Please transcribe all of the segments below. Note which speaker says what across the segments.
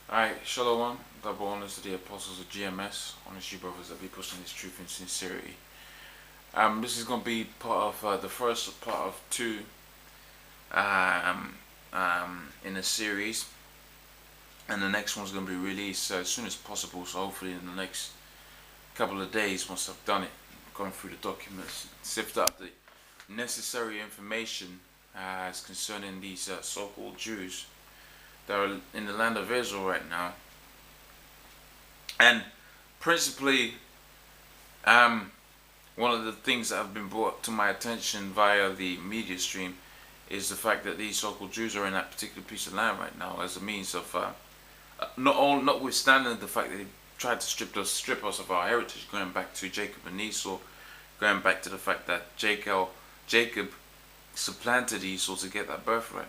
Speaker 1: Alright, Shalom, double honors to the apostles of GMS, honest you brothers that be pushing this truth and sincerity. This is going to be part of the first part of two um, in a series, and the next one's going to be released as soon as possible. So hopefully in the next couple of days, once I've done it, going through the documents, sift out the necessary information as concerning these so-called Jews that are in the land of Israel right now. And principally, one of the things that have been brought to my attention via the media stream is the fact that these so-called Jews are in that particular piece of land right now as a means of, notwithstanding the fact that they tried to strip us of our heritage, going back to Jacob and Esau, going back to the fact that Jacob supplanted Esau to get that birthright.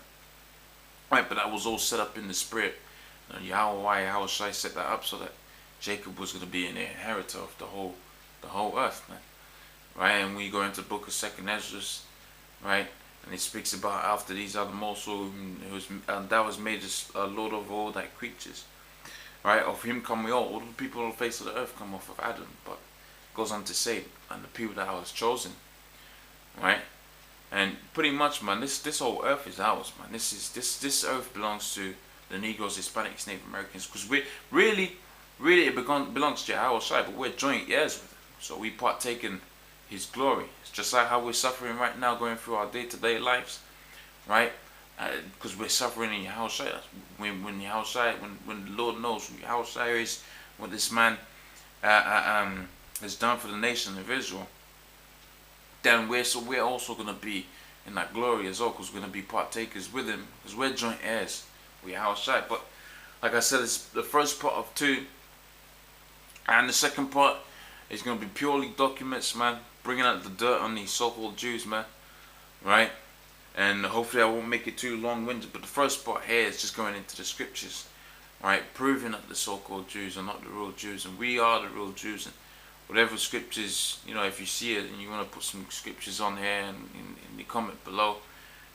Speaker 1: Right, but that was all set up in the spirit. How should I set that up so that Jacob was going to be an inheritor of the whole earth, man? Right, and we go into the book of Second Ezra, right, and it speaks about after these are the also that was made as a lord of all thy creatures, right? Of him come we all the people on the face of the earth come off of Adam, but it goes on to say, and the people that I was chosen, right? And pretty much, man, this whole earth is ours, man. This earth belongs to the Negroes, Hispanics, Native Americans, because we really it belongs to our side, but we're joint heirs with him. So we partake in his glory. It's just like how we're suffering right now, going through our day-to-day lives, right? Because we're suffering in Yahushua. When the Lord knows who Yahushua is, what this man has done for the nation of Israel, then we're also going to be in that glory as well, because we're going to be partakers with him, because we're joint heirs with Yahushua. But like I said, it's the first part of two, and the second part is going to be purely documents, man, bringing out the dirt on these so-called Jews, man, right? And hopefully I won't make it too long-winded, but the first part here is just going into the scriptures, right, proving that the so-called Jews are not the real Jews, and we are the real Jews. And whatever scriptures, if you see it and you want to put some scriptures on here and in the comment below,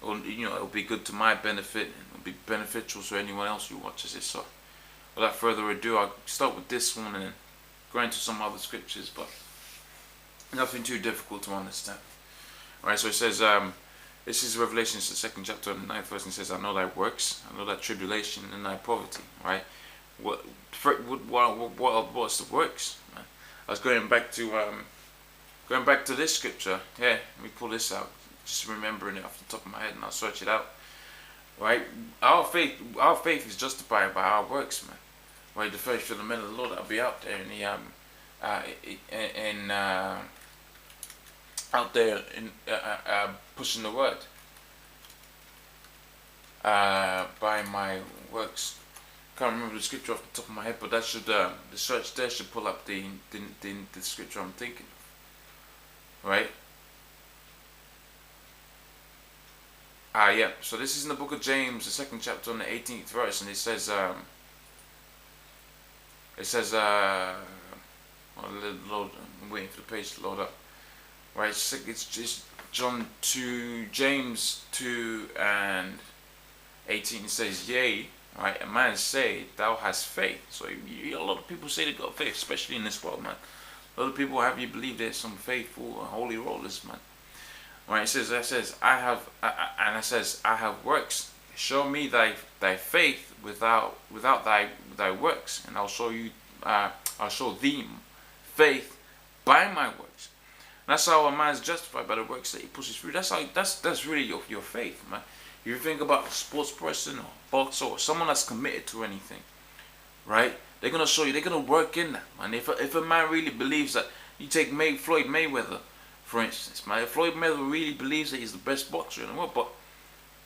Speaker 1: it'll be good to my benefit, and it'll be beneficial to anyone else who watches this. So without further ado, I'll start with this one and then go into some other scriptures, but nothing too difficult to understand. Alright, so it says, this is Revelation, the 2nd chapter, and the 9th verse, and it says, I know thy works, I know thy tribulation and thy poverty. Right? What's the works, man? I was going back to this scripture. Yeah, let me pull this out. Just remembering it off the top of my head, and I'll search it out. Right? Our faith is justified by our works, man. Right? The faith of the men of the Lord that'll be out there in the out there in pushing the word by my works. Can't remember the scripture off the top of my head, but that should the search there should pull up the scripture I'm thinking of, right? Yeah. So this is in the book of James, the 2nd chapter, on the 18th verse, and it says, load. I'm waiting for the page to load up. Right, it's just James 2 and 18. It says, yea, right, a man say, thou hast faith. So a lot of people say they got faith, especially in this world, man. A lot of people have you believe there's some faithful holy rollers, man. Right, it says, I have works. Show me thy faith without thy works, and I'll show thee faith by my works. That's how a man is justified, by the works that he pushes through. That's really your faith, man. If you think about a sports person or boxer or someone that's committed to anything, right? They're gonna show you. They're gonna work in that, man. If a man really believes that, you take Floyd Mayweather, for instance, man. If Floyd Mayweather really believes that he's the best boxer in the world, but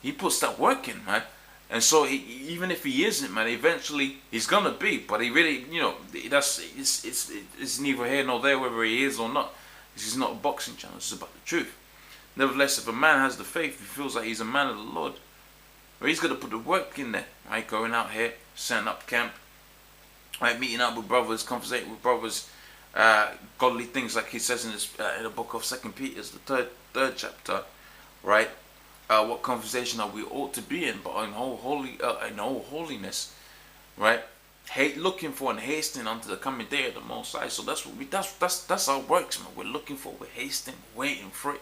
Speaker 1: he puts that work in, man. And so even if he isn't, man, eventually he's gonna be. But he really, it's neither here nor there whether he is or not. This is not a boxing channel. This is about the truth. Nevertheless, if a man has the faith, he feels like he's a man of the Lord, well, he's gonna put the work in there, right? Going out here, setting up camp, right? Meeting up with brothers, conversating with brothers, godly things, like he says in the book of 2 Peter, the third chapter, right? What conversation are we ought to be in, but in all holiness, right? looking for and hastening unto the coming day of the Most High. So that's what we that's how it works, man. We're looking for, we're hastening, waiting for it,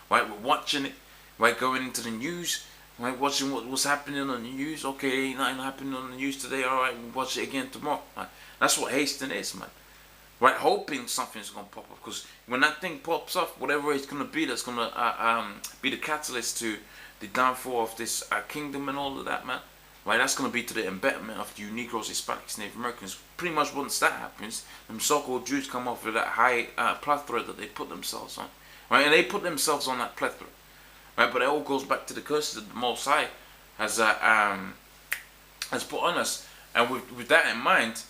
Speaker 1: right? We're watching it, right? Going into the news, right? Watching what's happening on the news. Okay, ain't nothing happening on the news today. All right, we'll watch it again tomorrow. Right? That's what hastening is, man. Right, hoping something's gonna pop up, because when that thing pops up, whatever it's gonna be, that's gonna be the catalyst to the downfall of this kingdom and all of that, man. Right, that's gonna be to the embetterment of you Negroes, Hispanics, Native Americans. Pretty much once that happens, them so-called Jews come off with that high plethora that they put themselves on, right, and they put themselves on that plethora, right. But it all goes back to the curses that the Most High has put on us, and with that in mind.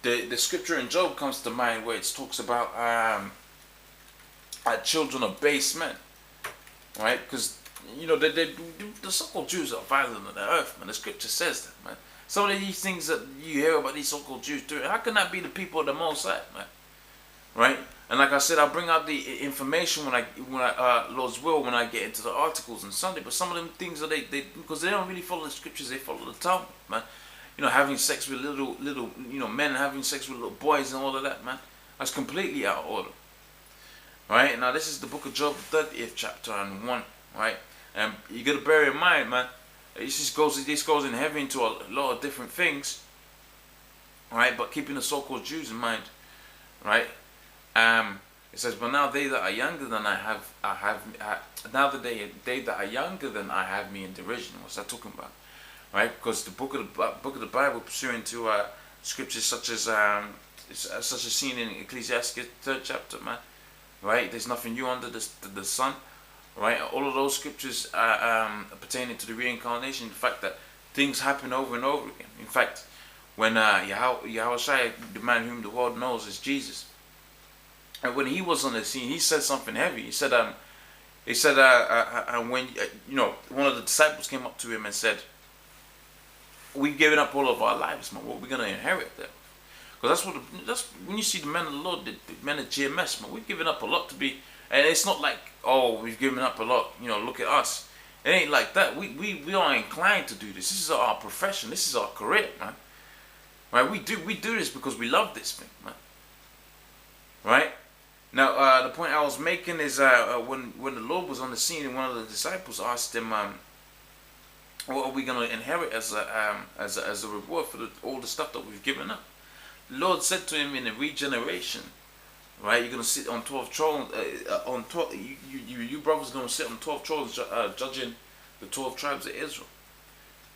Speaker 1: The scripture in Job comes to mind where it talks about children of base men, right? Because the so-called Jews are violent on the earth, man. The scripture says that, man. Some of these things that you hear about these so-called Jews doing, how can that be the people of the Most High, man? Right? And like I said, I'll bring out the information when I Lord's will, when I get into the articles on Sunday. But some of them things that they because they don't really follow the scriptures, they follow the Talmud, man. Having sex with little, men having sex with little boys and all of that, man. That's completely out of order. Right? Now, this is the book of Job, 30th chapter and 1, right? And you got to bear in mind, man, this goes in heavy into a lot of different things, right? But keeping the so-called Jews in mind, right? It says, but now they that are younger than now that they that are younger than I have me in derision. What's that talking about? Right, because the book of the Bible, pursuant to scriptures such as seen in Ecclesiastes 3rd chapter, man. Right, there's nothing new under the sun. Right, all of those scriptures pertaining to the reincarnation, the fact that things happen over and over again. In fact, when Yahushua, the man whom the world knows as Jesus, and when he was on the scene, he said something heavy. He said, when one of the disciples came up to him and said, we've given up all of our lives, man. What are we gonna inherit there? Because that's when you see the men of the Lord, the men of GMS, man. We've given up a lot to be, and it's not like, oh, we've given up a lot. Look at us. It ain't like that. We are inclined to do this. This is our profession. This is our career, man. Right? We do this because we love this thing, man. Right? Now, the point I was making is when the Lord was on the scene, and one of the disciples asked him, what are we going to inherit as a reward for all the stuff that we've given up? The Lord said to him, in a regeneration, right? You're going to sit on 12 thrones. You brothers going to sit on 12 thrones, judging the 12 tribes of Israel,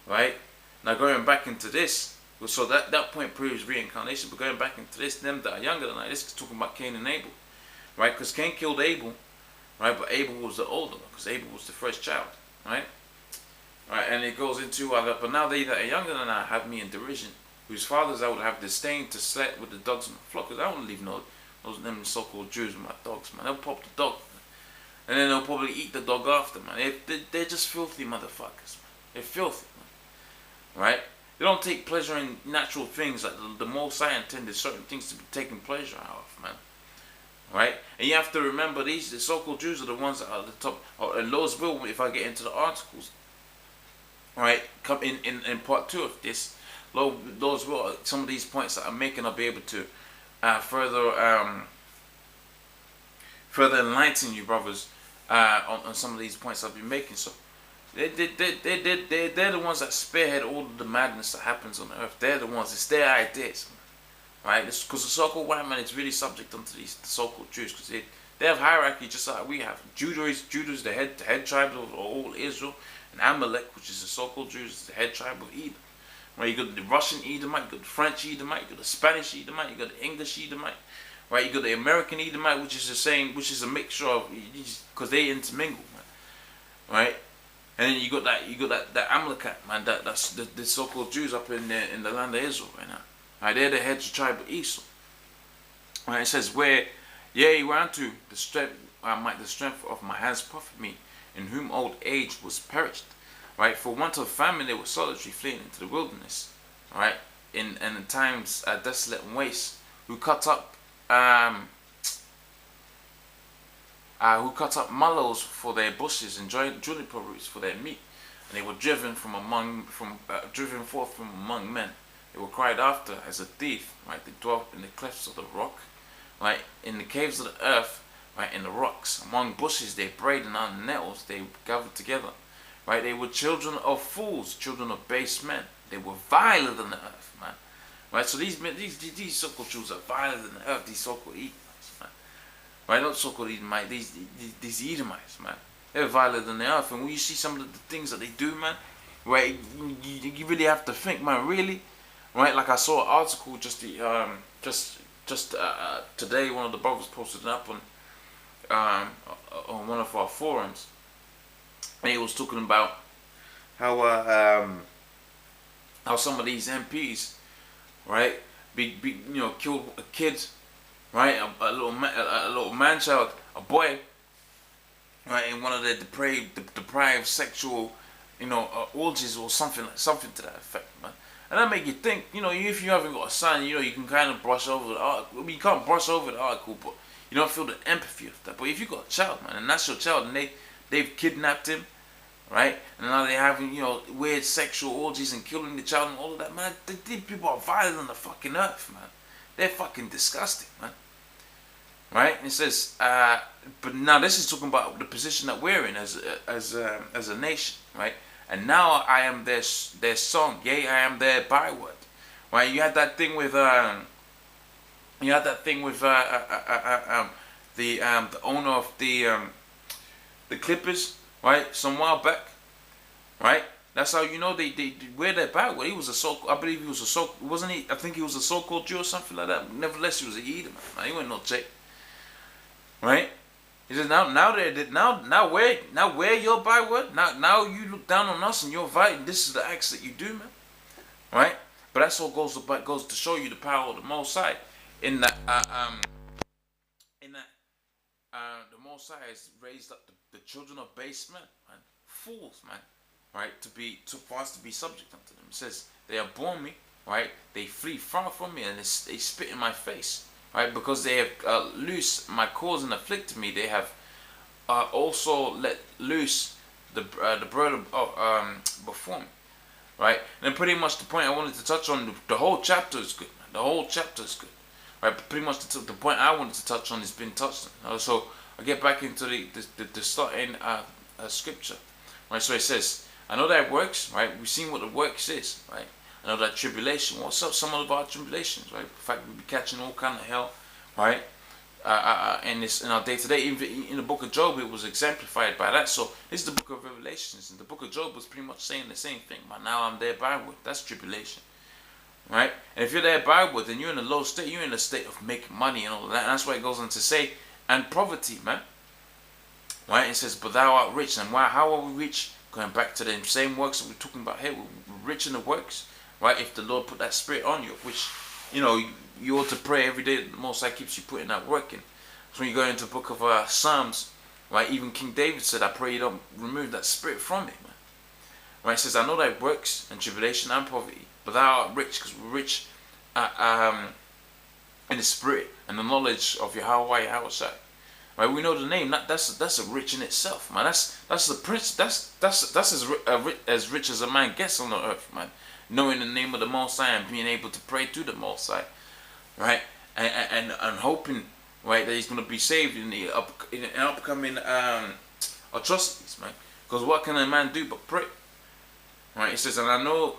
Speaker 1: right? Now going back into this, so that point proves reincarnation. But going back into this, them that are younger than I, this is talking about Cain and Abel, right? Because Cain killed Abel, right? But Abel was the older one, because Abel was the first child, right? Right, and it goes into but now they that are younger than I have me in derision, whose fathers I would have disdained to sleep with the dogs of my flock, because I wouldn't leave those them so-called Jews with my dogs, man. They'll pop the dog, man. And then they'll probably eat the dog after, man. They're just filthy motherfuckers, man. They're filthy, man. Right? They don't take pleasure in natural things like the Most High intended certain things to be taken pleasure out of, man. Right? And you have to remember the so-called Jews are the ones that are at the top. And Lord's will, if I get into the articles, right, come in part 2 of this, Lord's will, some of these points that I'm making, I'll be able to further enlighten you, brothers, on some of these points I've been making. So they're the ones that spearhead all of the madness that happens on the earth. They're the ones. It's their ideas, right? Because the so-called white man is really subject unto the so-called Jews, because they have hierarchy just like we have. Judah is the head tribe of all Israel. And Amalek, which is the so-called Jews, is the head tribe of Edom. Right, you got the Russian Edomite, you got the French Edomite, you got the Spanish Edomite, you got the English Edomite, right? You got the American Edomite, which is a mixture of, because they intermingle, man. Right? And then you got that Amalekite, man. That's the so-called Jews up in the land of Israel right now. Right, they're the head tribe of Esau. Right, it says, whereunto the strength of my hands profit me, in whom old age was perished, right? For want of famine they were solitary, fleeing into the wilderness, right? In times desolate and waste, who cut up mallows for their bushes and juniper roots for their meat, and they were driven forth from among men They were cried after as a thief, right? They dwelt in the clefts of the rock, right? In the caves of the earth, right? In the rocks, among bushes they brayed, and on nettles they gathered together, right? They were children of fools, children of base men. They were viler than the earth, man. Right? So these so-called Jews are viler than the earth. These so-called Edomites, man. Right? Not so-called Edomites. These Edomites, man. They're viler than the earth. And when you see some of the things that they do, man, right? You really have to think, man. Really, right? Like I saw an article just today. One of the brothers posted it up on one of our forums, and he was talking about how some of these MPs, right, killed a kid, right, a little man child, a boy, right, in one of their deprived sexual, orgies or something to that effect, man. And that make you think, if you haven't got a son, you can kind of brush over the article. I mean, you can't brush over the article, but you don't feel the empathy of that. But if you got a child, man, and that's your child, and they've kidnapped him, right, and now they're having, weird sexual orgies and killing the child and all of that, man. These people are violent on the fucking earth, man. They're fucking disgusting, man. Right? And it says, but now this is talking about the position that we're in as a nation, right? And now I am their song, yea, I am their byword, right? You had that thing with the owner of the Clippers, right? Some while back, right? That's how they wear their byword. He was I believe he was wasn't he? I think he was a so-called Jew or something like that. Nevertheless, he was a Edom, man. He wasn't no Jake. Right? He says now wear your byword. Now you look down on us and you're fighting. This is the acts that you do, man. Right? But that's all goes to show you the power of the Most High. The Most High has raised up the children of base men, man, fools, man. Right? For us to be subject unto them. It says they abhor me, right? They flee far from me, and they spit in my face. Right, because they have loose my cause and afflicted me, they have also let loose the burden before me. Right, and then pretty much the point I wanted to touch on, the whole chapter is good, man. The whole chapter is good. Right, but pretty much the point I wanted to touch on has been touched on. So I get back into the starting scripture. Right, so it says, I know that it works. Right, we've seen what the works is. Right. I know that tribulation. What's up? Some of our tribulations, right? In fact, we be catching all kind of hell, right? In our day to day, even in the book of Job, it was exemplified by that. So this is the book of Revelations, and the book of Job was pretty much saying the same thing. But now I'm there byward. That's tribulation, right? And if you're there byward, then you're in a low state. You're in a state of making money and all of that. And that's why it goes on to say, and poverty, man. Right? It says, but thou art rich. And how are we rich? Going back to the same works that we're talking about here. We're rich in the works. Right, if the Lord put that spirit on you, which, you ought to pray every day that the Most High keeps you putting that work in. So when you go into the book of Psalms, right, even King David said, I pray you don't remove that spirit from me, man. Right, it says, I know thy works and tribulation and poverty, but thou art rich, because we're rich in the spirit and the knowledge of Yahweh Yahushua. Right, we know the name. That's a rich in itself, man. That's the prince. That's as rich as a man gets on the earth, man. Knowing the name of the Most High and being able to pray to the Most High, right, and hoping, right, that he's going to be saved in the upcoming atrocities, man. Because what can a man do but pray? Right, it says, and I know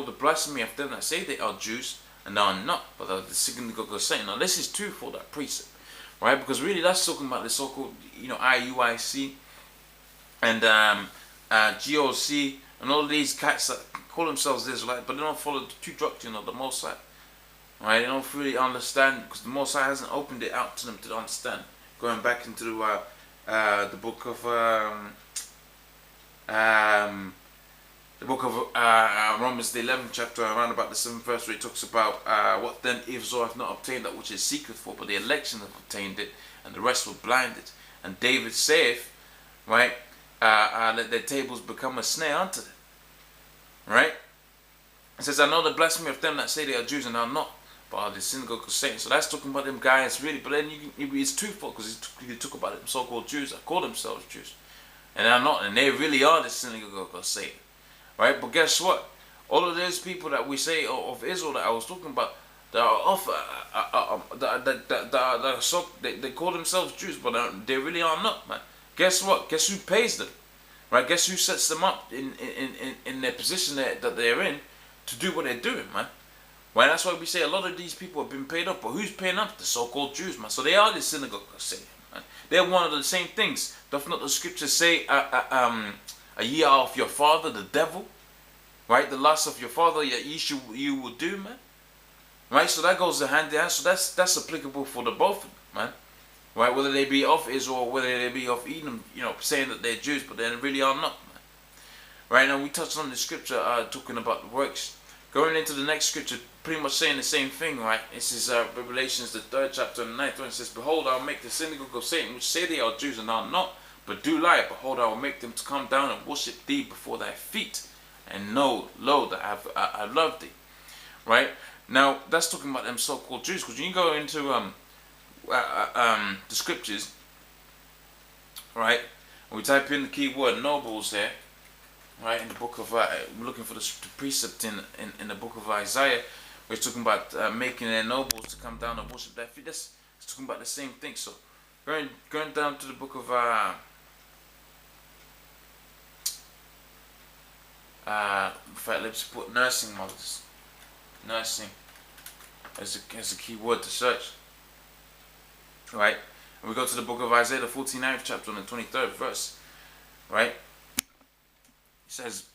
Speaker 1: the blasphemy of them that say they are Jews and they are not, but are the synagogue of Satan. Now this is true for that precept, right? Because really that's talking about the so-called, IUIC and GOC and all these cats that call themselves Israelites, but they don't follow the true doctrine of the Most High. Right? They don't really understand, because the Most High hasn't opened it out to them to understand. Going back into the book of Romans, the 11th chapter, around about the 7th verse, where it talks about what then if Zoe have not obtained that which is seeketh for, but the election have obtained it, and the rest were blinded. And David saith, right, let their tables become a snare unto them. Right? It says, I know the blasphemy of them that say they are Jews and are not, but are the synagogue of Satan. So that's talking about them guys, really. But then it's twofold, because he talk about them so-called Jews that call themselves Jews, and they're not, and they really are the synagogue of Satan. Right? But guess what? All of those people that we say of Israel that I was talking about, that are off, that are so they call themselves Jews, but they really are not, man. Guess what? Guess who pays them? Right? Guess who sets them up in their position that they're in to do what they're doing, man? Right? That's why we say a lot of these people have been paid up, but who's paying up? The so-called Jews, man. So they are the synagogue of Satan, man. They're one of the same things. Doth not the scriptures say, a ye are of your father, the devil? Right? The lust of your father that you will do, man. Right? So that goes hand in hand. So that's applicable for the both of them, man. Right? Whether they be of Israel or whether they be of Edom, saying that they're Jews, but they really are not, man. Right? Now we touched on the scripture talking about the works. Going into the next scripture, pretty much saying the same thing, right? This is Revelations, the 3rd chapter and the 9th one. It says, Behold, I will make the synagogue of Satan, which say they are Jews and are not, but do lie. Behold, I will make them to come down and worship thee before thy feet, and know, lo, that I love thee. Right? Now, that's talking about them so-called Jews, because when you go into the scriptures, right, and we type in the keyword nobles there, right, in the book of, we're looking for the precept in the book of Isaiah, where it's talking about making their nobles to come down and worship their feet. It's talking about the same thing. So, going down to the book of, in fact, let's put nursing mothers. Nursing as a key word to search. Right? And we go to the book of Isaiah, the 49th chapter and the 23rd verse. Right? It says,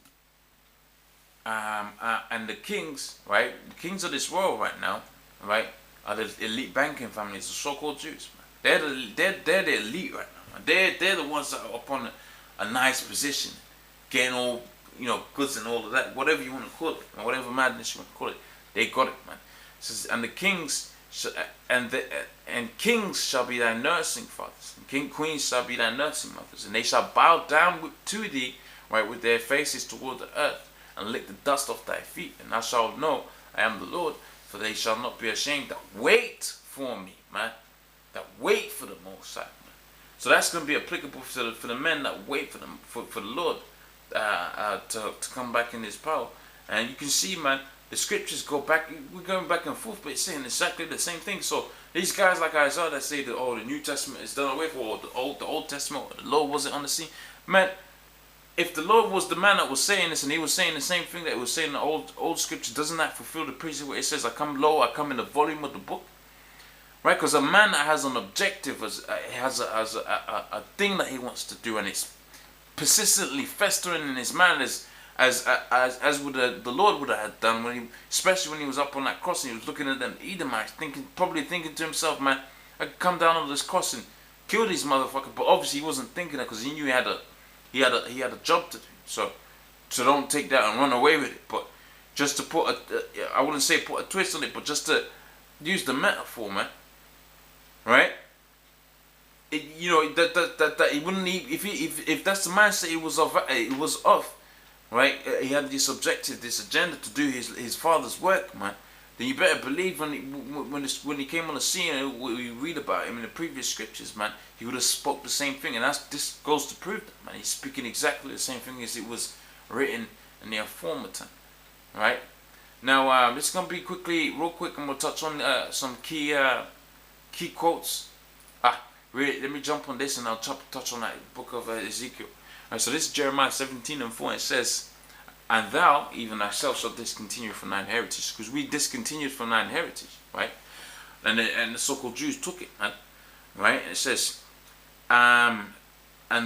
Speaker 1: and the kings, right? The kings of this world right now, right, are the elite banking families, the so-called Jews. Man. They're the elite right now. Man. They're the ones that are upon a nice position, getting all goods and all of that, whatever you want to call it, or whatever madness you want to call it. They got it, man. It says, and the kings and kings shall be thy nursing fathers, and queens shall be thy nursing mothers, and they shall bow down to thee, right, with their faces toward the earth, and lick the dust off thy feet, and thou shalt know I am the Lord, for they shall not be ashamed that wait for me, man. That wait for the Most High, man. So that's going to be applicable for the men that wait for them for the Lord to come back in His power. And you can see, man, the scriptures go back. We're going back and forth, but it's saying exactly the same thing. So these guys like Isaiah that say that the New Testament is done away with, or the Old Testament, or the Lord wasn't on the scene, man. If the Lord was the man that was saying this, and He was saying the same thing that He was saying in the old scripture, doesn't that fulfill the precept where it says, "I come I come in the volume of the book"? Right? Because a man that has an objective, has a thing that he wants to do, and it's persistently festering in his mind, as would the Lord would have done especially when He was up on that cross and He was looking at them Edomites, probably thinking to himself, man, I could come down on this cross and kill these motherfuckers. But obviously he wasn't thinking that, because he knew he had a job to do. So don't take that and run away with it. But just to put I wouldn't say put a twist on it, but just to use the metaphor, man. Right? That he wouldn't if that's the mindset it was of. Right, he had this objective, this agenda to do his father's work, man. Then you better believe when he came on the scene, and we read about him in the previous scriptures, man, he would have spoke the same thing, and this goes to prove that, man. He's speaking exactly the same thing as it was written in the former time. Right? Now, this is gonna be real quick, and we'll touch on some key quotes. Let me jump on this, and I'll touch on that book of Ezekiel. Right, so this is Jeremiah 17:4, and it says, and thou, even thyself, shalt discontinue from thine heritage. Because we discontinued from thine heritage, right? And the so-called Jews took it, man. Right? And it says, and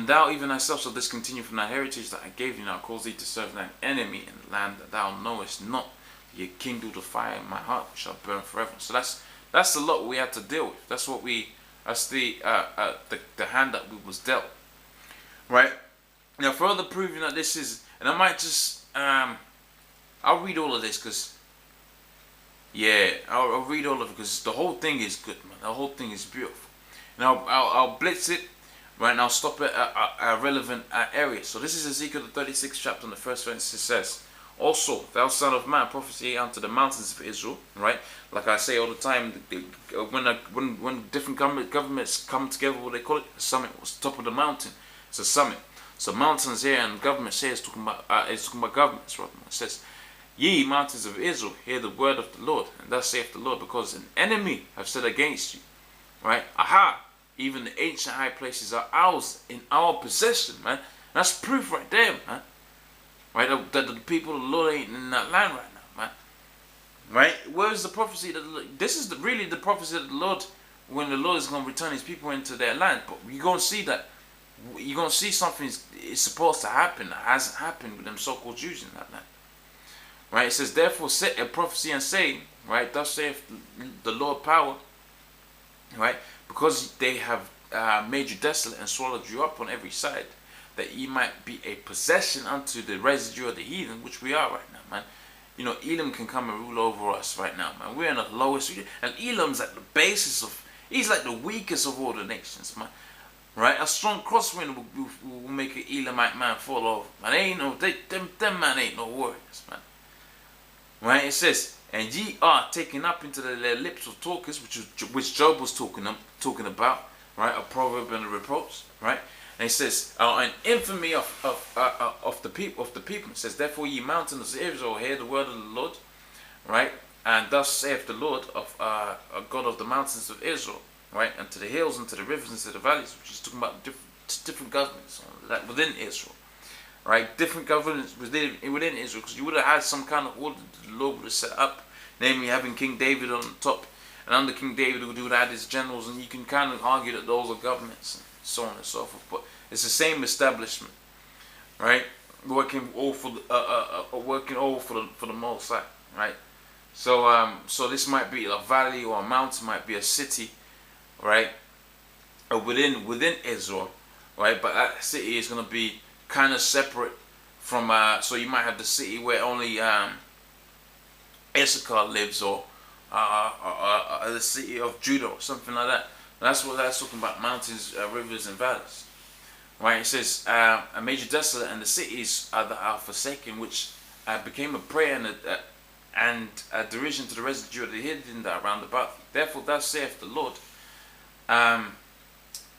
Speaker 1: thou, even thyself, shalt discontinue from thy heritage that I gave thee, and I'll cause thee to serve thine enemy in the land that thou knowest not. Ye kindled the fire in my heart, which shall burn forever. So that's the lot we had to deal with. That's the hand that we was dealt. Right? Now, further proving that this is, and I might just, I'll read all of this because, I'll read all of it because the whole thing is good, man. The whole thing is beautiful. And I'll blitz it, right, and I'll stop at a relevant area. So this is Ezekiel the 36th chapter, and the first verse. It says, also, thou son of man, prophesy unto the mountains of Israel, right? Like I say all the time, when different governments come together, what they call it, a summit. What's the top of the mountain? It's a summit. So mountains here and governments here is talking about governments, right? It says, Ye mountains of Israel, hear the word of the Lord. And thus saith the Lord, because an enemy have said against you. Right? Aha! Even the ancient high places are ours, in our possession, man. That's proof right there, man. Right? That the people of the Lord ain't in that land right now, man. Right? Where is the prophecy? This is really the prophecy of the Lord, when the Lord is going to return his people into their land. But you're going to see that. You're going to see something is supposed to happen that hasn't happened with them so-called Jews in that land. Right? It says, therefore set a prophecy and say, right? Thus saith the Lord power. Right? Because they have made you desolate and swallowed you up on every side, that ye might be a possession unto the residue of the heathen, which we are right now, man. You know, Elam can come and rule over us right now, man. We're in the lowest, and Elam's at the basis of, he's like the weakest of all the nations, man. Right? A strong crosswind will make an Elamite man fall over. Man, they ain't no, them man ain't no warriors, man. Right? It says, and ye are taken up into their lips of talkers, which Job was talking about, right? A proverb and a reproach, right? And it says, an infamy of the people. It says, therefore ye mountains of Israel, hear the word of the Lord, right? And thus saith the Lord of God of the mountains of Israel, right? And to the hills, and to the rivers, and to the valleys, which is talking about different governments that within Israel. Right, different governments within Israel, because you would have had some kind of order that the Lord would have set up, namely having King David on the top, and under King David would have had his generals, and you can kind of argue that those are governments, and so on and so forth. But it's the same establishment, right? Working all for the Most High, right? So so this might be a valley or a mountain, might be a city, right? Within Israel, right? But that city is going to be kind of separate from so you might have the city where only Issachar lives, or the city of Judah or something like that. That's what that's talking about: mountains, rivers, and valleys. Right? It says, "A major desolate, and the cities that are forsaken, which became a prey and a derision to the residue of the hidden that are round about. Therefore, thus saith the Lord: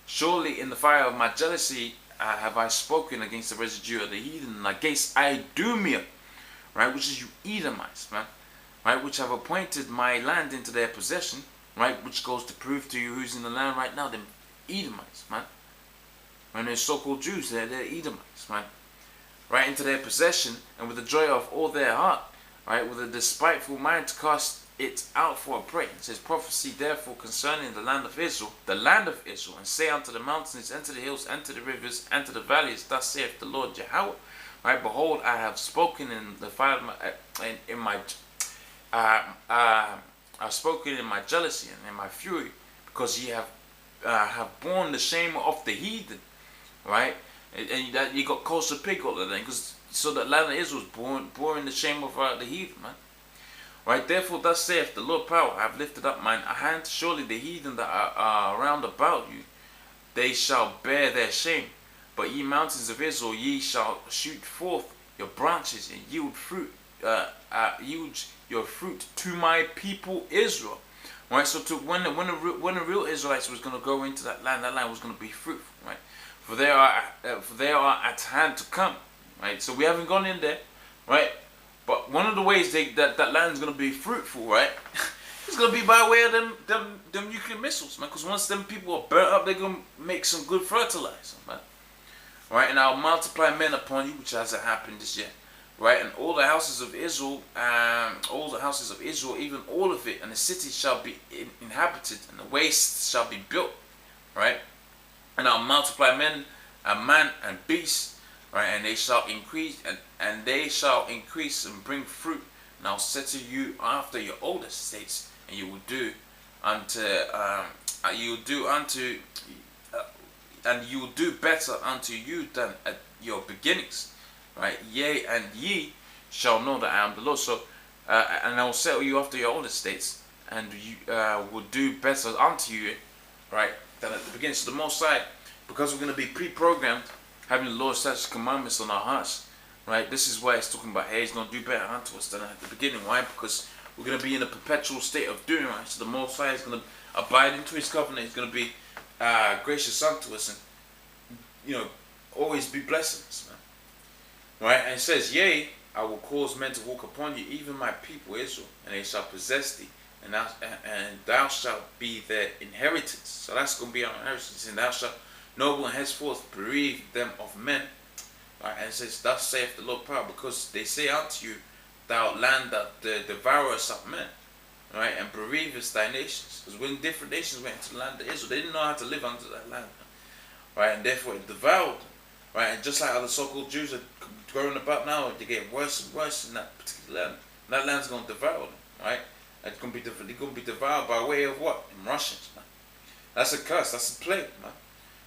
Speaker 1: surely in the fire of my jealousy have I spoken against the residue of the heathen, and against Idumea, right, which is you Edomites, man, right, which have appointed my land into their possession, right, which goes to prove to you who's in the land right now, them Edomites, man. When they're so-called Jews, they're Edomites, man, right, into their possession, and with the joy of all their heart, right, with a despiteful mind to cast it out for a prey. It says, prophecy therefore concerning the land of Israel, and say unto the mountains, and to the hills, and to the rivers, and to the valleys, thus saith the Lord Jehovah, right, behold, I have spoken in the fire of I've spoken in my jealousy and in my fury, because ye have borne the shame of the heathen, right, and that you got kosher pig all of that, because so that land of Israel was born the shame of the heathen, man. Right, therefore thus saith the Lord power, I have lifted up mine hand, surely the heathen that are round about you, they shall bear their shame. But ye mountains of Israel, ye shall shoot forth your branches and yield your fruit to my people Israel. Right, so when the real Israelites was going to go into that land was going to be fruitful. Right, for they are at hand to come. Right, so we haven't gone in there. Right. But one of the ways that land is going to be fruitful, right, it's going to be by way of them nuclear missiles, man. Because once them people are burnt up, they're going to make some good fertilizer, man. Right, and I'll multiply men upon you, which hasn't happened this yet. Right, and all the houses of Israel, even all of it, and the cities shall be inhabited, and the wastes shall be built. Right, and I'll multiply men, and man, and beast. Right, and they shall increase, and they shall increase and bring fruit. And I'll settle you after your old estates, and you will do better unto you than at your beginnings. Right, yea, and ye shall know that I am the Lord. So, and I will settle you after your old estates, and you will do better unto you, right, than at the beginning. So the Most High, because we're going to be pre-programmed, having the Lord's statutes commandments on our hearts, right? This is why it's talking about, hey, he's going to do better unto us than at the beginning. Why? Because we're going to be in a perpetual state of doing right. So the Most High is going to abide into his covenant. He's going to be gracious unto us, and, always be blessing us, man. Right? And it says, yea, I will cause men to walk upon you, even my people Israel, and they shall possess thee, and thou shalt be their inheritance. So that's going to be our inheritance, and thou shalt noble and henceforth bereave them of men. Right? And it says, thus saith the Lord power, because they say unto you, thou land that devourest of men, right, and bereavest thy nations. Because when different nations went into the land of Israel, they didn't know how to live under that land, right, and therefore it devoured them, right, and just like other so-called Jews are growing about now, they get worse and worse in that particular land. And that land's going to devour them, right? It's going to be devoured by way of what? In Russians, man. That's a curse. That's a plague, man.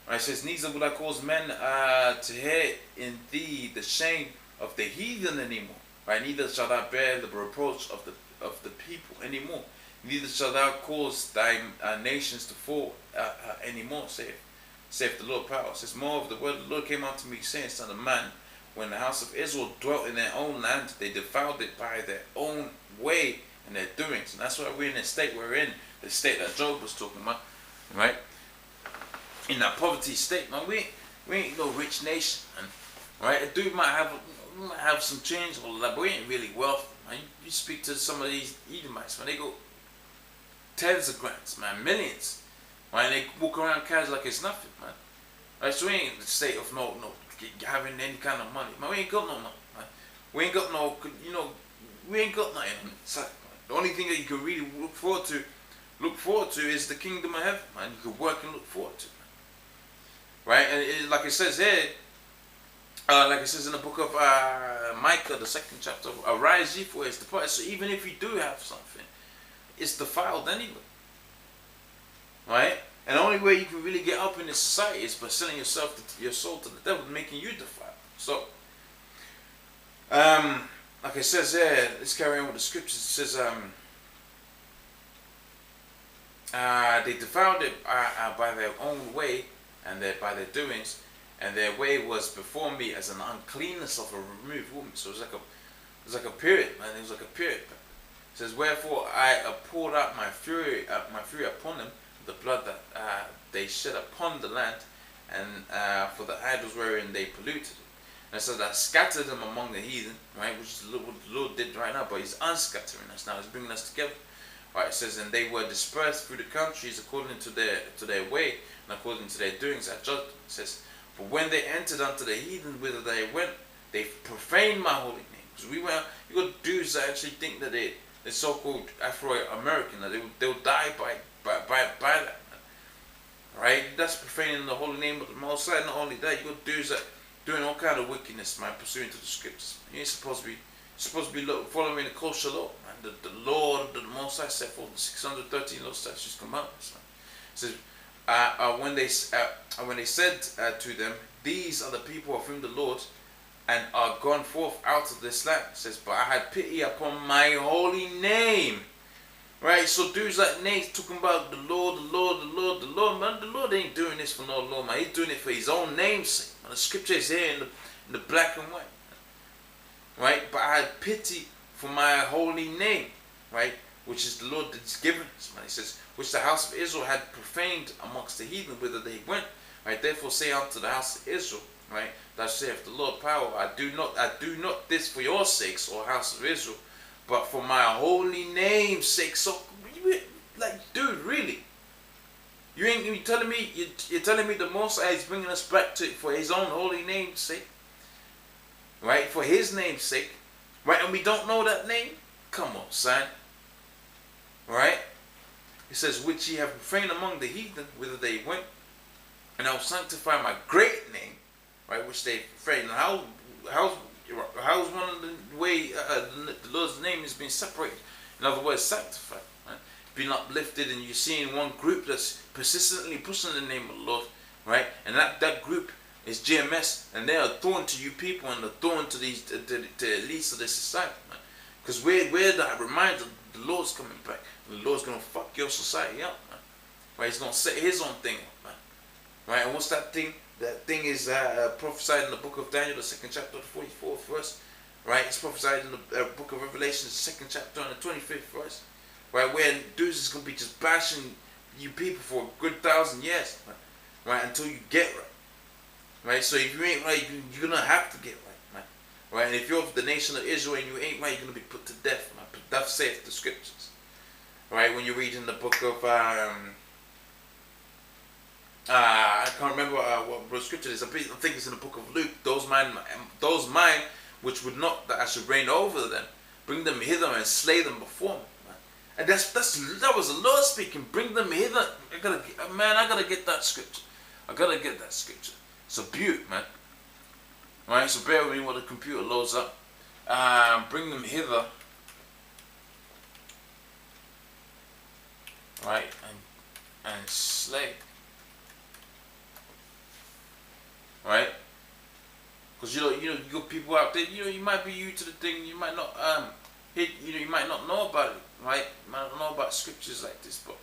Speaker 1: Right? It says, neither will I cause men to hear in thee the shame of the heathen anymore. Right? Neither shall thou bear the reproach of the people anymore. Neither shall thou cause thy nations to fall anymore, saith the Lord power. It says, more of the word of the Lord came unto me, saying, son of man, when the house of Israel dwelt in their own land, they defiled it by their own way and their doings. And that's why we're in the state we're in, the state that Job was talking about, right? In that poverty state, man, we ain't no rich nation, man, right? A dude might have some change, all that, but we ain't really wealthy, man. You speak to some of these Edomites, man, they go tens of grands, man, millions, right? And they walk around casual like it's nothing, man. Right? So we ain't in the state of no having any kind of money, man. We ain't got no money, man. We ain't got no, we ain't got nothing on the side, man. The only thing that you can really look forward to is the kingdom of heaven, man. You can work and look forward to, man. Right? And like it says here, like it says in the book of Micah, the 2nd chapter, arise ye for his departed. So even if you do have something, it's defiled anyway. Right? And the only way you can really get up in this society is by selling your soul to the devil, making you defiled. So, like it says here, let's carry on with the scriptures. It says, they defiled it by their own way and by their doings, and their way was before me as an uncleanness of a removed woman. So it was like a period, man. It was like a period. It says, wherefore I poured out my fury upon them, the blood that they shed upon the land, and for the idols wherein they polluted it. And so I scattered them among the heathen, right, which is what the Lord did right now, but he's unscattering us now, he's bringing us together. Right, it says, and they were dispersed through the countries according to their way, and according to their doings I judged them. It says, but when they entered unto the heathen whither they went, they profaned my holy name. Because you got dudes that actually think that they're so-called Afro-American, that they'll die by that, man. Right? That's profaning the holy name of the Most High. Not only that, you got dudes that doing all kind of wickedness, man, pursuing to the scriptures. You ain't supposed to be following the kosher law, man. The Lord, the Most High set forth the 613 law, statutes, commandments, man. It says, when they said to them, these are the people of whom the Lord and are gone forth out of this land. It says, but I had pity upon my holy name. Right, so dudes like Nate talking about the Lord, man. The Lord ain't doing this for no Lord, man. He's doing it for his own name's sake. Man. The scripture is here in the black and white. Man. Right, but I had pity for my holy name, right, which is the Lord that's given us, man. He says, which the house of Israel had profaned amongst the heathen, whither they went. Right, therefore say unto the house of Israel, right, thus saith the Lord power, I do not this for your sakes, O house of Israel, but for my holy name's sake. So, like, dude, really? You're telling me the Most High is bringing us back to it for his own holy name's sake, right? For his name's sake, right? And we don't know that name. Come on, son. Right? It says, which ye have profaned among the heathen, whither they went, and I will sanctify my great name, right? Which they profaned. How is one of the way the Lord's name is being separated? In other words, sanctified, right? Being uplifted, and you're seeing one group that's persistently pushing the name of the Lord, right? And that group is GMS, and they are a thorn to you people, and a thorn to the elites of this society, man. Because we're that reminder the Lord's coming back, and the Lord's gonna fuck your society up, man. Right? He's gonna set his own thing up, man. Right? And what's that thing? That thing is prophesied in the book of Daniel, the 2nd chapter, the 44th verse. Right? It's prophesied in the book of Revelation, the 2nd chapter, and the 25th verse. Right? Where dudes is going to be just bashing you people for a good 1,000 years. Right? Until you get right. Right? So if you ain't right, you're going to have to get right. right? And if you're of the nation of Israel and you ain't right, you're going to be put to death, man. Thus saith the scriptures, right? When you read in the book of, I can't remember what scripture it is. I think it's in the book of Luke. Those mine which would not, that I should reign over them, bring them hither and slay them before me. Man. And that was the Lord speaking. Bring them hither. I gotta get that scripture. I gotta get that scripture. It's a beaut, man. Right, so bear with me while the computer loads up. Bring them hither. Right, and slay. Right? Because you got people out there, you might be new to the thing, you might not you might not know about it, right? You might not know about scriptures like this, but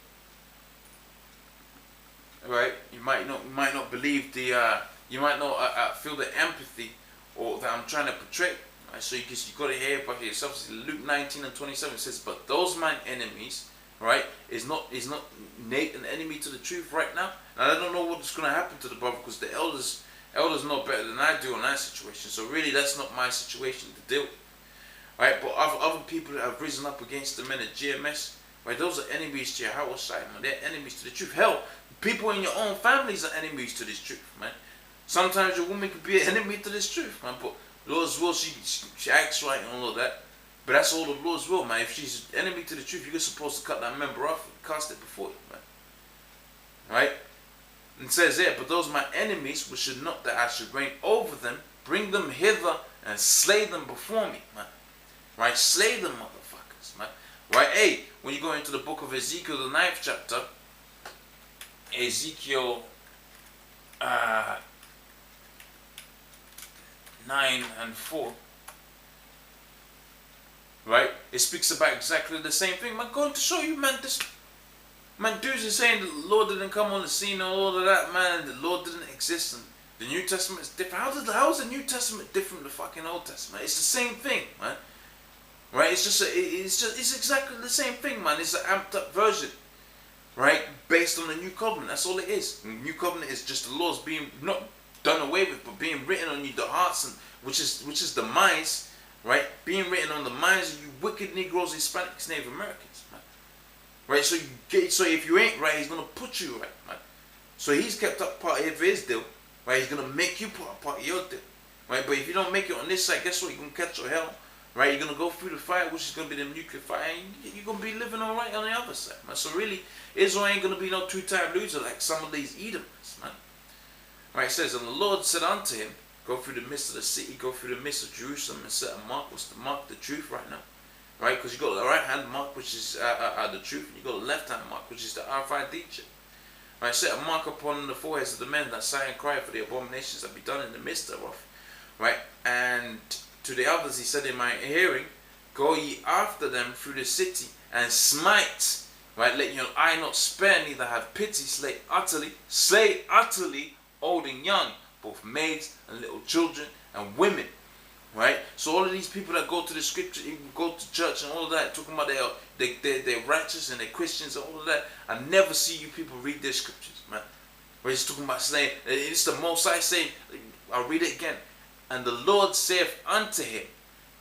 Speaker 1: right, you might not believe you might not feel the empathy or that I'm trying to portray. Right? So you got to hear about yourself. Luke 19:27 says, "But those mine enemies, right, is not an enemy to the truth right now." And I don't know what's going to happen to the brother because the elders know better than I do on that situation. So really, that's not my situation to deal with. Right? But other people that have risen up against the men at GMS, right? Those are enemies to Yahweh side, man. They're enemies to the truth. Hell, people in your own families are enemies to this truth, man. Sometimes your woman could be an enemy to this truth, man. But Lord's will, she acts right and all of that. But that's all the Lord's will, man. If she's an enemy to the truth, you're supposed to cut that member off and cast it before you, man. Right? And it says there, but those my enemies, which should not that I should reign over them, bring them hither and slay them before me, man. Right? Slay them, motherfuckers, man. Right? Hey, when you go into the book of Ezekiel, the 9th chapter, Ezekiel 9:4, right? It speaks about exactly the same thing. I'm going to show you, man. Dudes are saying that the Lord didn't come on the scene and all of that, man. The Lord didn't exist and the New Testament is different. How is the New Testament different from the fucking Old Testament? It's the same thing, man. Right? It's exactly the same thing, man. It's an amped up version, right? Based on the New Covenant. That's all it is. The New Covenant is just the laws being not done away with, but being written on you, the hearts, and which is the minds, right? Being written on the minds of you wicked Negroes, Hispanics, Native Americans, man. Right? So if you ain't right, he's gonna put you right, man. So he's kept up part of his deal, right? He's gonna make you put up part of your deal, right? But if you don't make it on this side, guess what? You're gonna catch your hell, right? You're gonna go through the fire, which is gonna be the nuclear fire, and you're gonna be living all right on the other side, man. So really, Israel ain't gonna be no two-time loser like some of these Edomites, man. Right? It says, and the Lord said unto him, go through the midst of the city, go through the midst of Jerusalem, and set a mark. What's the mark? The truth right now. Right? Because you got the right hand mark, which is the truth, and you got the left hand mark, which is the RFID chip. Right? Set a mark upon the foreheads of the men that sigh and cry for the abominations that be done in the midst thereof. Right? And to the others he said in my hearing, go ye after them through the city and smite. Right? Let your eye not spare, neither have pity, slay utterly, old and young, both maids and little children and women. Right? So all of these people that go to the scripture, go to church and all of that, talking about they're righteous and they're Christians and all of that, I never see you people read their scriptures, man. Where he's talking about slaying, it's the Most High saying, I'll read it again. And the Lord saith unto him,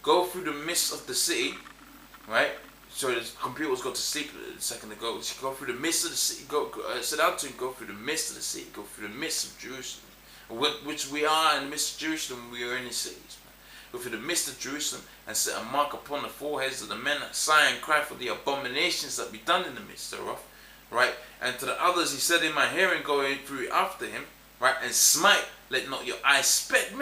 Speaker 1: go through the midst of the city, right? So the computer was going to sleep a second ago. Go through the midst of the city, said unto him, go through the midst of the city, go through the midst of Jerusalem. Which we are in the midst of Jerusalem, we are in the cities. Go through the midst of Jerusalem and set a mark upon the foreheads of the men that sigh and cry for the abominations that be done in the midst thereof. Right? And to the others he said in my hearing, go through after him, right? And smite, let not your eyes speck.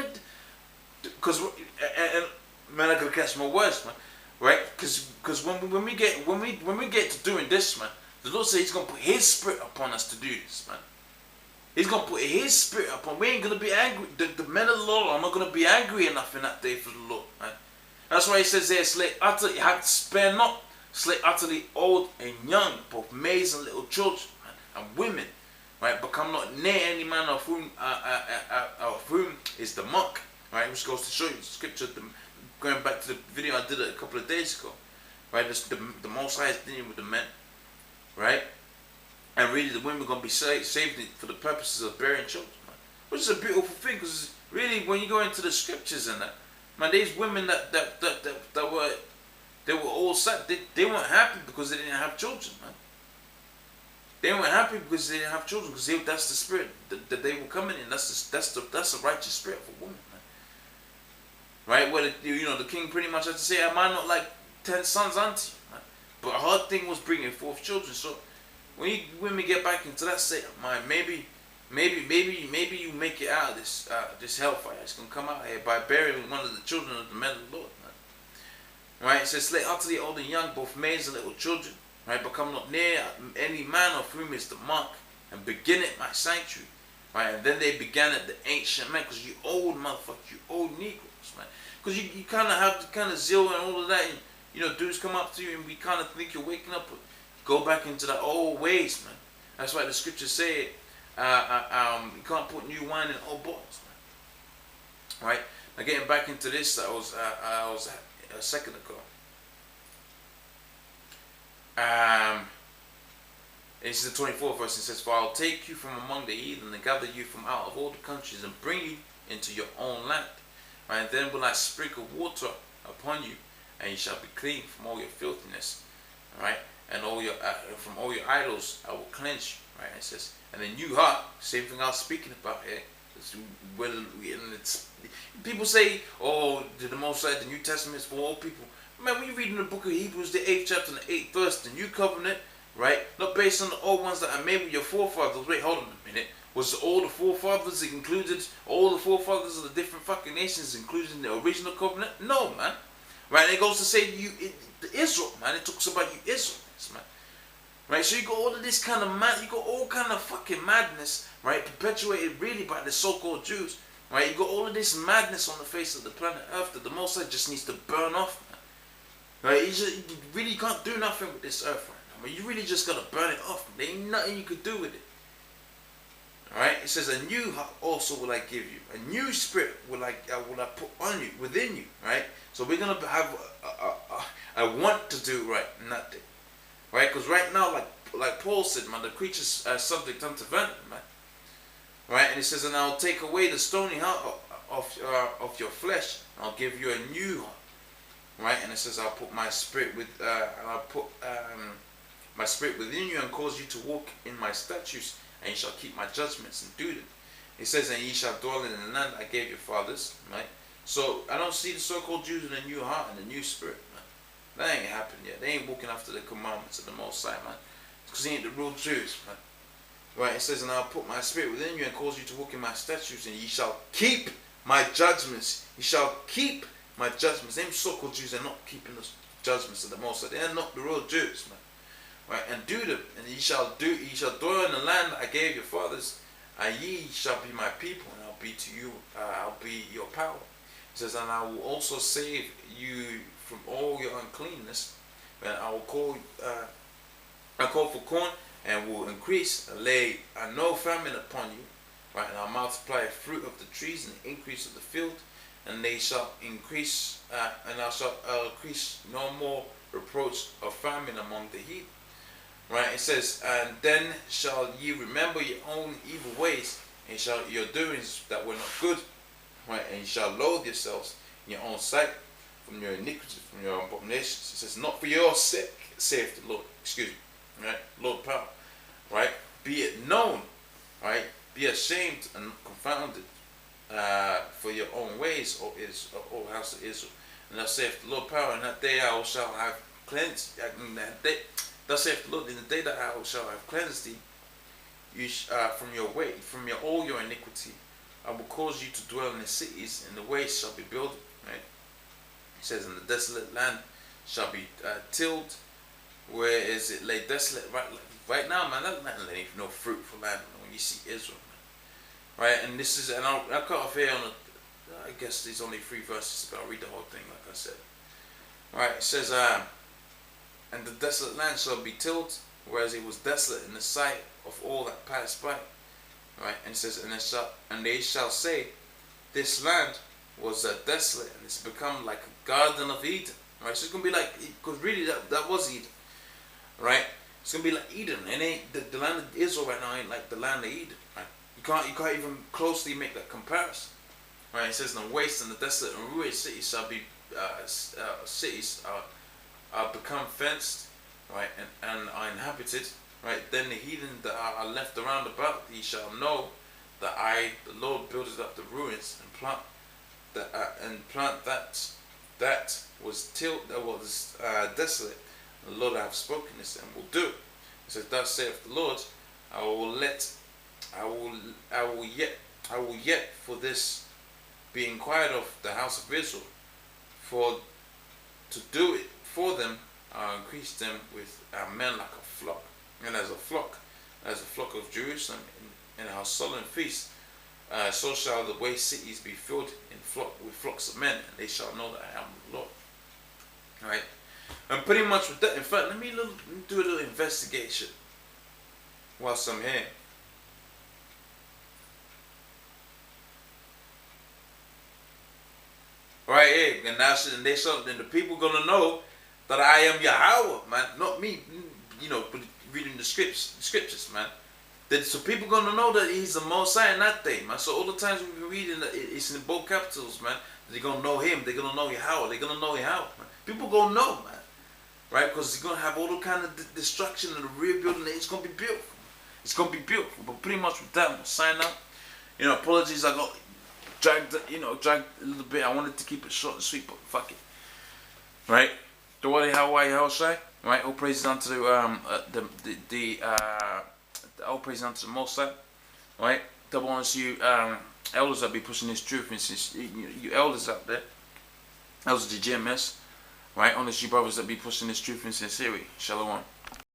Speaker 1: Because man, I gotta catch my words, man. Right? Because when we get to doing this, man, the Lord said he's gonna put his spirit upon us to do this, man. He's going to put his spirit upon. We ain't going to be angry. The men of the Lord are not going to be angry enough in that day for the Lord, man. That's why he says there, slay utterly, spare not, slay utterly old and young, both maids and little children, man, and women. Right? Become not near any man of whom is the mark. Right? Which goes to show you the scripture, going back to the video I did a couple of days ago. Right? The Most High is dealing with the men. Right? And really the women are going to be saved for the purposes of bearing children, man. Which is a beautiful thing, because really when you go into the scriptures and that, Man, these women that were, they were all sad. They weren't happy because they didn't have children, man. They weren't happy because they didn't have children, because that's the spirit that they were coming in. That's the righteous spirit for women, man. Right? Where the king pretty much had to say, "Am I not like 10 sons unto you?" Man? But her thing was bringing forth children. So when women get back into that state of mind, maybe you make it out of this hellfire. It's gonna come out here by burying one of the children of the men of the Lord, man. Right? It says, "Slay utterly old and young, both maids and little children. Right? But come not near any man of whom is the mark, and begin at my sanctuary." Right? And then they began at the ancient men, because you old motherfuckers, you old Negroes, man. Because you kind of have the kind of zeal and all of that, and dudes come up to you and we kind of think you're waking up, but go back into the old ways, man. That's why the scriptures say you can't put new wine in old bottles, man. Right? Now getting back into this, I was a second ago. This is the 24th verse. It says, "For I'll take you from among the heathen and gather you from out of all the countries and bring you into your own land. Right? And then will I sprinkle water upon you, and you shall be clean from all your filthiness. Right? And from all your idols I will cleanse you." Right? It says, and then new heart, same thing I was speaking about here. People say, "Oh, the Most High, the New Testament is for all people." Man, when you read in the book of Hebrews, the 8th chapter and the 8th verse, the new covenant, right? Not based on the old ones that are made with your forefathers. Wait, hold on a minute. Was all the forefathers included? All the forefathers of the different fucking nations included in the original covenant? No, man. Right? And it goes to say Israel, man. It talks about you Israelites, man. Right? So you got all of this kind of you got all kind of fucking madness, right? Perpetuated really by the so-called Jews, right? You got all of this madness on the face of the planet Earth that the Most High just needs to burn off, man. Right? You really can't do nothing with this earth right now. You really just gotta burn it off. There ain't nothing you could do with it. Alright? It says, "A new heart also will I give you. A new spirit will I put on you, within you." Right? So we're gonna have a want to do right, not that. Right? Because right now, like Paul said, man, the creature's subject unto vanity, man. Right? And it says, "And I'll take away the stony heart of your flesh, and I'll give you a new heart." Right? And it says, "I'll put my spirit my spirit within you, and cause you to walk in my statutes, and you shall keep my judgments and do them." It says, "And ye shall dwell in the land I gave your fathers." Right? So I don't see the so-called Jews with a new heart and a new spirit, man. That ain't happened yet. They ain't walking after the commandments of the Most High, man. Because they ain't the real Jews, man. Right? It says, "And I'll put my spirit within you, and cause you to walk in my statutes, and ye shall keep my judgments." You shall keep my judgments. Them so-called Jews are not keeping the judgments of the Most High. They are not the real Jews, man. Right? "And do them, and ye shall dwell in the land that I gave your fathers, and ye shall be my people, and I'll be to you, I'll be your power." It says, "And I will also save you from all your uncleanness, and I will call for corn, and will increase, and lay no famine upon you. Right? And I'll multiply the fruit of the trees and the increase of the field, and they shall increase, and I shall increase no more reproach of famine among the heathen." Right? It says, "And then shall ye remember your own evil ways, and shall your doings that were not good. Right? And ye shall loathe yourselves in your own sight from your iniquities, from your abominations." It says, "Not for your sake, saith the Lord." Excuse me. Right? Lord power. Right? "Be it known." Right? "Be ashamed and confounded for your own ways, O house of Israel. And thus saith the Lord power, in that day I shall have cleansed. Thus saith the Lord, in the day that I shall have cleansed thee, from your way, from all your iniquity, I will cause you to dwell in the cities, and the ways shall be built." Right? It says, "And the desolate land shall be tilled, whereas it lay desolate." Right now, man, that land ain't no fruitful land when you see Israel, man. Right? And this is, and I'll cut off here on I guess there's only 3 verses, but I'll read the whole thing, like I said. Right? It says, "And the desolate land shall be tilled, whereas it was desolate in the sight of all that passed by." Right? And it says, "And they shall say, this land was desolate, and it's become like a garden of Eden." Right? So it's gonna be like, because really that was Eden. Right? It's gonna be like Eden. It ain't the land of Israel right now ain't like the land of Eden. Right? You can't even closely make that comparison. Right? It says, "The waste and the desolate and ruined cities shall be cities become fenced, right, and are inhabited, right? Then the heathen that are left around about thee shall know that I, the Lord, builded up the ruins and plant that was desolate. The Lord, I have spoken this and will do it. It says, thus saith the Lord, I will yet for this be inquired of the house of Israel, for to do it for them, I'll increase them with men like a flock, and as a flock of Jerusalem in our solemn feast, so shall the waste cities be filled with flocks of men, and they shall know that I am the Lord." All right, and pretty much with that. In fact, let me do a little investigation whilst I'm here. Right here, and then the people gonna know that I am Yahweh, man, not me. But reading the scriptures, man. So people gonna know that He's the Most High in that day, man. So all the times we've been reading, it's in both capitals, man. They're gonna know Him. They're gonna know Yahweh. They're gonna know Yahweh, man. People gonna know, man, right? Because He's gonna have all the kind of destruction and the rebuilding. It's gonna be beautiful. It's gonna be beautiful. But pretty much with that, I'm gonna sign out. Apologies. I got dragged a little bit. I wanted to keep it short and sweet, but fuck it. Right? How shy? Right? All praises unto all praises unto the Most High. Right? Double honors you elders that be pushing this truth, and you elders out there, elders of the GMS. Right? Honors you brothers that be pushing this truth in sincerity. Shalom.